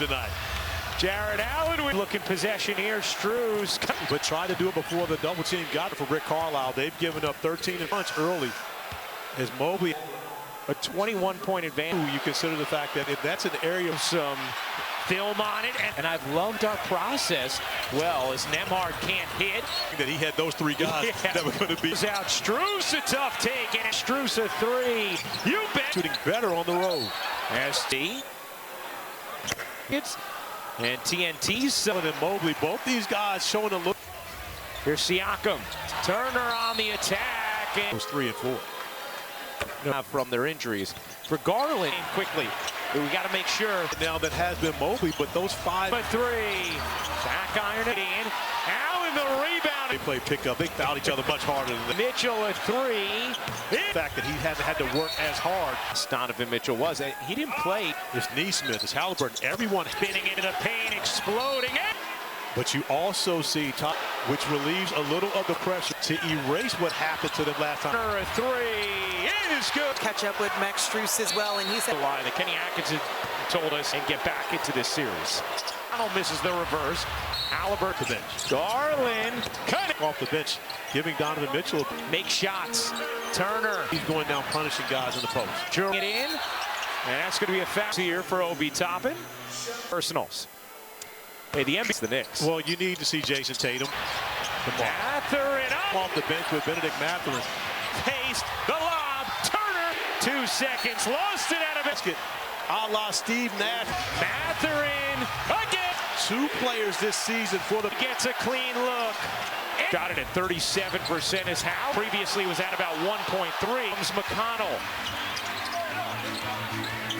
tonight. Jared Allen with looking possession here. Strus. But tried to do it before the double team got it for Rick Carlisle. They've given up 13 and punch early. As Mobley, a 21-point advantage. you consider the fact that if that's an area of some film on it, and I've loved our process. Well, as Nembhard can't hit, that he had those three guys that were going to be out. Strus a tough take, and Strus a three. You bet. Shooting better on the road. ST. And TNT's Selling and Mobley, both these guys showing a look. Here's Siakam. Turner on the attack. And those 3 and 4. From their injuries. For Garland, quickly. But we got to make sure. Now that has been Mobley, but those 5 and 3. Back iron it in. Allen the rebound. They play pickup. They fouled each other much harder than that. Mitchell a 3. The fact that he hasn't had to work as hard. Donovan Mitchell was. He didn't play. It's Neesmith, it's Halliburton, everyone spinning into the paint, exploding it. But you also see top, which relieves a little of the pressure to erase what happened to them last time. A 3 is good. Catch up with Max Strus as well, and he's the line that Kenny Atkinson told us and get back into this series. Donald misses the reverse. Halliburton to bench. Garland cut off the bench, giving Donovan Mitchell make shots. Turner. He's going down punishing guys in the post. Get in, and that's going to be a foul here for Obi Toppin. Personals. Hey, the MVP's the Knicks. Well, you need to see Jason Tatum. Mathurin up. Off the bench with Benedict Mathurin. Paced the lob. Turner. 2 seconds. Lost it out of basket. A la Steve Nash. Mathurin again. 2 players this season for the. Gets a clean look. Got it at 37% as Howe. Previously was at about 1.3. Comes McConnell.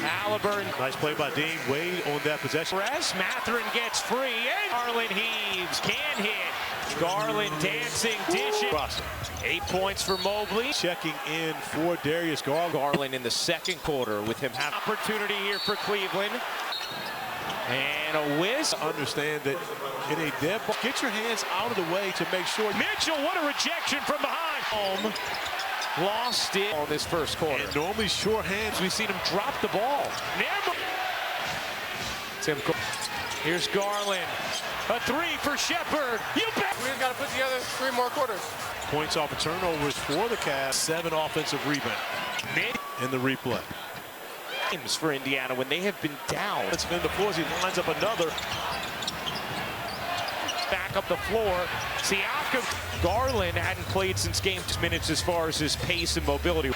Halliburton. Nice play by Dean Wade on that possession. Mathurin gets free. And Garland heaves. Can hit. Garland dancing, dishing. 8 points for Mobley. Checking in for Darius Garland. Garland in the second quarter with him having opportunity here for Cleveland. And a whiz. Understand that in a dead ball, get your hands out of the way to make sure. Mitchell, what a rejection from behind. Home. Lost it on this first quarter. And normally sure hands. We've seen him drop the ball. Tim. Here's Garland. A 3 for Shepard. You bet. We've got to put together 3 more quarters. Points off of turnovers for the Cavs. 7 offensive rebounds in the replay. For Indiana when they have been down. It's been the floors. He lines up another. Back up the floor. Siakam. Garland hadn't played since game minutes as far as his pace and mobility.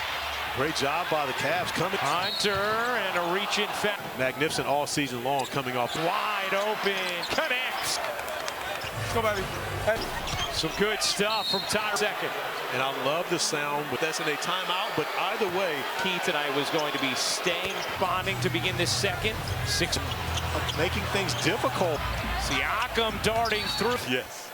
Great job by the Cavs coming. Hunter and a reach-in foul. Magnificent all season long coming off. Wide open. Connects. Go, baby. Hey. Some good stuff from Tyler second. And I love the sound, but that's in a timeout. But either way, key tonight was going to be staying, bonding to begin this second. 6. Making things difficult. Siakam darting through. Yes.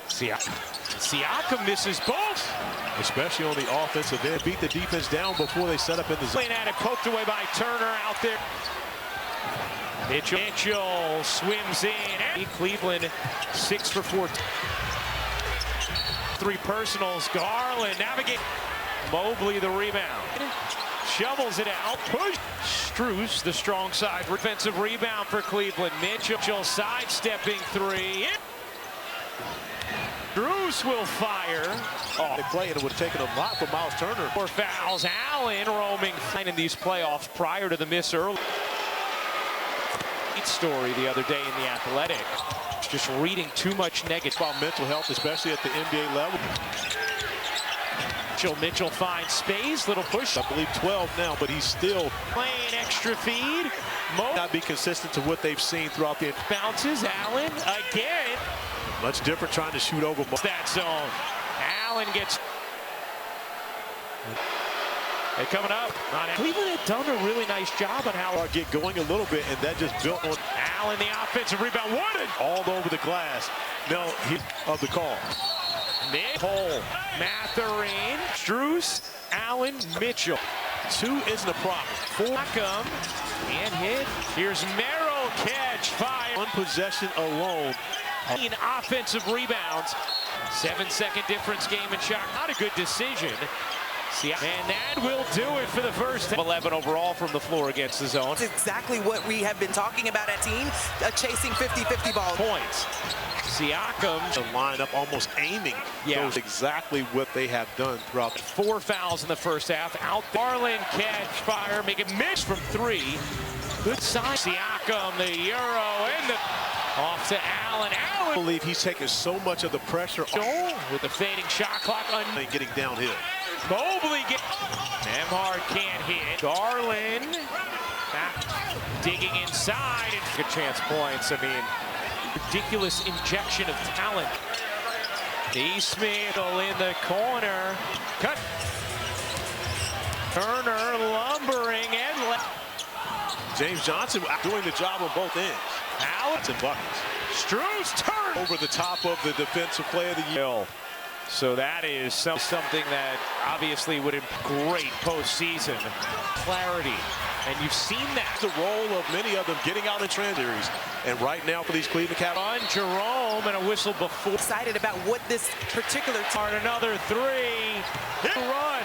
Siakam misses both. Especially on the offensive end. Beat the defense down before they set up in the zone. Playing at it, poked away by Turner out there. Mitchell swims in. Cleveland 6 for 4. 3 personals. Garland navigate. Mobley the rebound. Shovels it out. Push. Strus the strong side. Defensive rebound for Cleveland. Mitchell sidestepping 3. Strus will fire. They play, and it would have taken a lot for Miles Turner. 4 fouls. Allen roaming in these playoffs prior to the miss early. Story the other day in the Athletic. Just reading too much negative about mental health, especially at the NBA level. Mitchell finds space, little push. I believe 12 now, but he's still playing extra feed. Not be consistent to what they've seen throughout the bounces. Allen again. Much different trying to shoot over that zone. Allen gets. Hey, coming up. Cleveland had done a really nice job on how get going a little bit, and that just built on. Allen, the offensive rebound, wanted all over the glass. No, he of the call. Hole, Mathurin, Strus, Allen, Mitchell. 2 isn't a problem. 4 come and hit. Here's Merrill, catch, fire. One possession alone. In offensive rebounds. 7-second difference game and shot. Not a good decision. See, and that will do it for the first 11 overall from the floor against the zone. It's exactly what we have been talking about at team, chasing 50-50 balls. Points. Siakam. The lineup almost aiming. Yeah. Shows exactly what they have done throughout. 4 fouls in the first half. Out there. Garland catch fire, make it miss from 3. Good sign. Siakam, the Euro, and the off to Allen. I believe he's taking so much of the pressure off With the fading shot clock and getting downhill. Mobley get Nembhard can't hit. Garland back digging inside and good chance points. I mean, ridiculous injection of talent. Neesmith in the corner. Cut. Turner lumbering and James Johnson doing the job on both ends. Alex and buckets. Strus turn Over the top of the defensive player of the year. So that is something that obviously would improve great postseason clarity. And you've seen that. The role of many of them getting out in series. And right now for these Cleveland Cavaliers. On Jerome and a whistle before. Excited about what this particular Hard another 3. Run.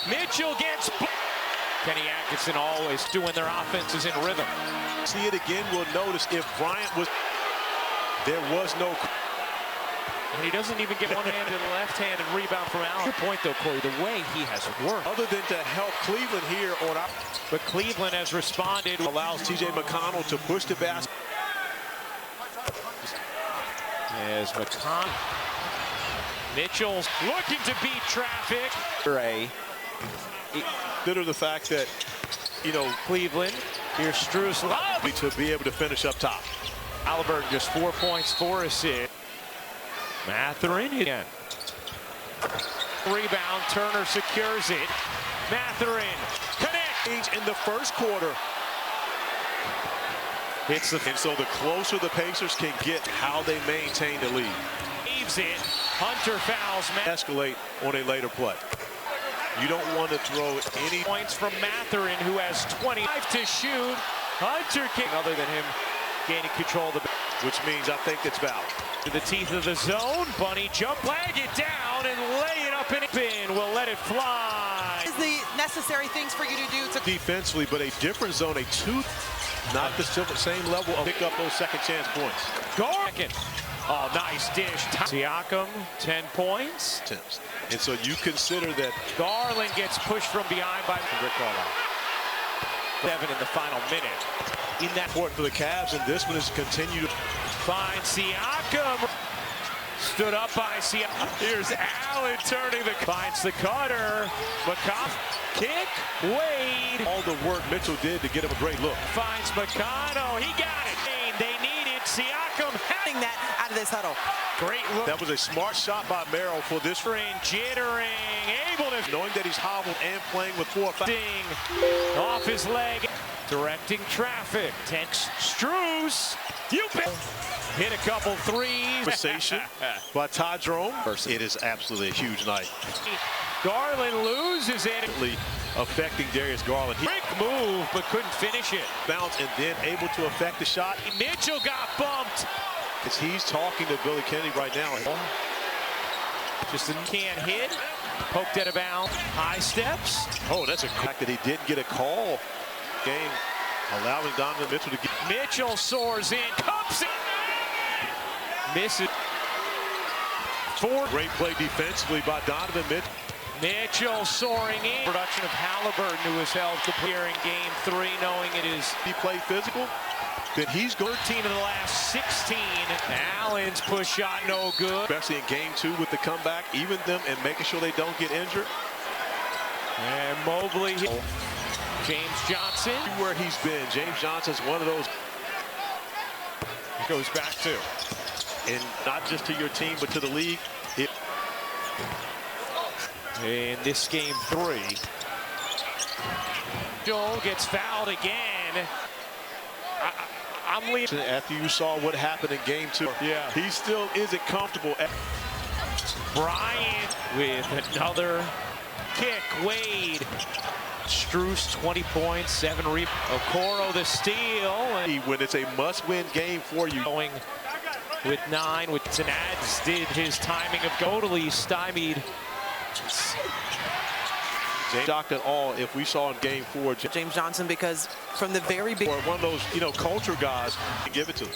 Mitchell gets. Kenny Atkinson always doing their offenses in rhythm. See it again, we'll notice if Bryant was. There was no. And he doesn't even get one-handed left-handed rebound from Allen. Good point, though, Corey, the way he has worked. Other than to help Cleveland here on our. But Cleveland has responded. Allows T.J. McConnell to push the basket. As McConnell. Mitchell's looking to beat traffic. Consider the fact that, you know, Cleveland. Here's Strus to be able to finish up top. Halliburton just 4 points, 4 assists. Mathurin again. Rebound, Turner secures it. Mathurin connect. In the first quarter. Hits the And so the closer the Pacers can get how they maintain the lead. leaves it. Hunter fouls. Escalate on a later play. You don't want to throw any Points from Mathurin, who has 25 to shoot. Hunter kick other than him gaining control of the, which means I think it's valid. to the teeth of the zone. Bunny jump, lag it down and lay it up and in. Will let it fly. is the necessary things for you to do to Defensively, but a different zone, a not the same level of pick up those second chance points. Second. Oh, nice dish. Siakam, 10 points. And so you consider that Garland gets pushed from behind by Rick Carlisle. 7 in the final minute. In that important for the Cavs, and this one is continue to find Siakam. Stood up by Siakam. Here's Allen turning the finds the cutter. McConnell kick. Wade. all the work Mitchell did to get him a great look. Finds McConnell. He got it. They need it. Siakam getting that out of this huddle. great look. That was a smart shot by Merrill for this. Jittering, able to Knowing that he's hobbled and playing with 4 fouls. off his leg, directing traffic. Tense Strus. You hit a couple threes. Conversation by Ty Jerome. It is absolutely a huge night. Garland loses it. Affecting Darius Garland. He Quick move, but couldn't finish it. bounced and then able to affect the shot. Mitchell got bumped. As he's talking to Billy Kennedy right now. Just can't hit. Poked out of bounds. High steps. Oh, that's a fact that he didn't get a call. Game allowing Donovan Mitchell to get. Mitchell soars in. Cups it. Misses. Great play defensively by Donovan Mitchell. Mitchell soaring in. Production of Halliburton, who was held to appear in game 3, knowing it is He played physical. Then he's going 13 of the last 16. Allen's push shot no good. especially in game 2 with the comeback, even them and making sure they don't get injured. And Mobley. James Johnson. Where he's been, James Johnson's one of those. Goes back to. And not just to your team, but to the league. In this game 3. Joel gets fouled again. I'm leaving. After you saw what happened in game 2, Yeah. he still isn't comfortable. Bryant with another kick. Wade. Strus 20 points, 7 rebounds. Okoro the steal. And When it's a must-win game for you. going with 9 with Tanad's did his timing of totally stymied. Shocked at all if we saw in game 4 James Johnson, because from the very beginning, or one of those, culture guys, give it to them.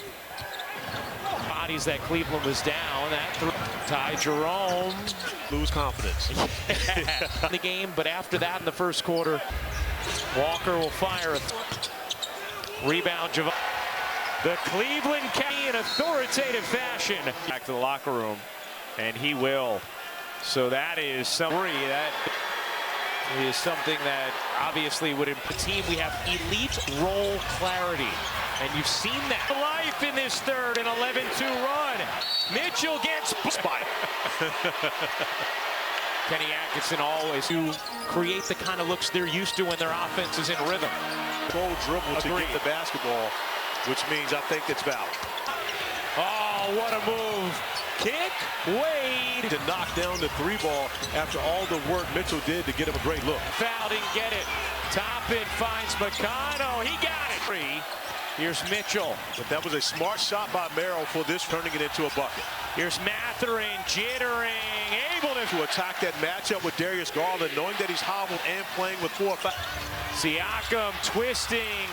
Bodies that Cleveland was down. That Ty Jerome Lose confidence. in the game, but after that in the first quarter, Walker will fire a rebound. The Cleveland Cavaliers in authoritative fashion. Back to the locker room, and he will. So that is that is something that obviously would improve the team. We have elite role clarity, and you've seen that life in this third, an 11-2 run. Mitchell gets by. Kenny Atkinson always to create the kind of looks they're used to when their offense is in rhythm. Full dribble to get the basketball, which means I think it's valid. Oh, what a move. Kick, Wade. To knock down the 3 ball after all the work Mitchell did to get him a great look. Foul, didn't get it. Toppin finds McConnell. He got it. 3. Here's Mitchell. But that was a smart shot by Merrill for this, turning it into a bucket. Here's Matherin, jittering, able To attack that matchup with Darius Garland, knowing that he's hobbled and playing with 4 or 5. Siakam twisting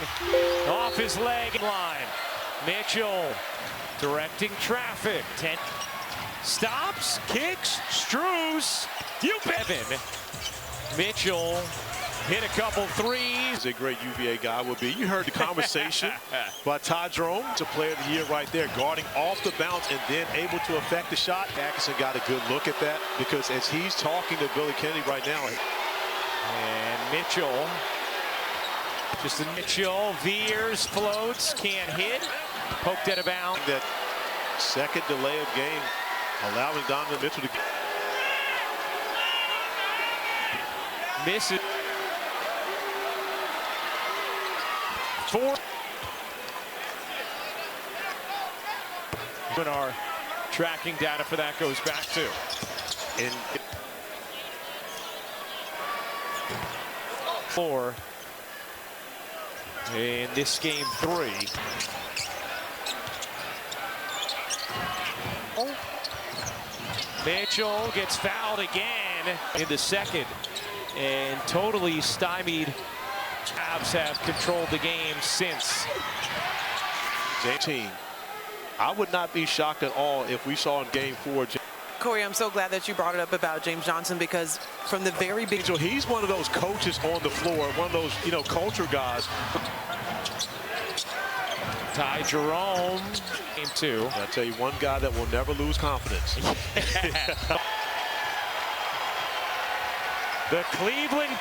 off his leg line. Mitchell directing traffic. 10 stops, kicks, Strus. Evan. Mitchell hit a couple threes. He's a great UVA guy would be. You heard the conversation by Ty Jerome. It's a player of the year right there, guarding off the bounce and then able to affect the shot. Atkinson got a good look at that, because as he's talking to Billy Kennedy right now. And Mitchell, just a Mitchell, veers, floats, can't hit. Poked at a bound. That second delay of game, allowing Donovan Mitchell to miss it. 4. When our tracking data for that goes back to. in 4 in this game 3. Mitchell gets fouled again in the second and totally stymied. Cavs have controlled the game since. team. I would not be shocked at all if we saw in game 4. Corey, I'm so glad that you brought it up about James Johnson, because from the very beginning, So he's one of those coaches on the floor, one of those, culture guys. Ty Jerome, game 2. I tell you, one guy that will never lose confidence. The Cleveland Cavaliers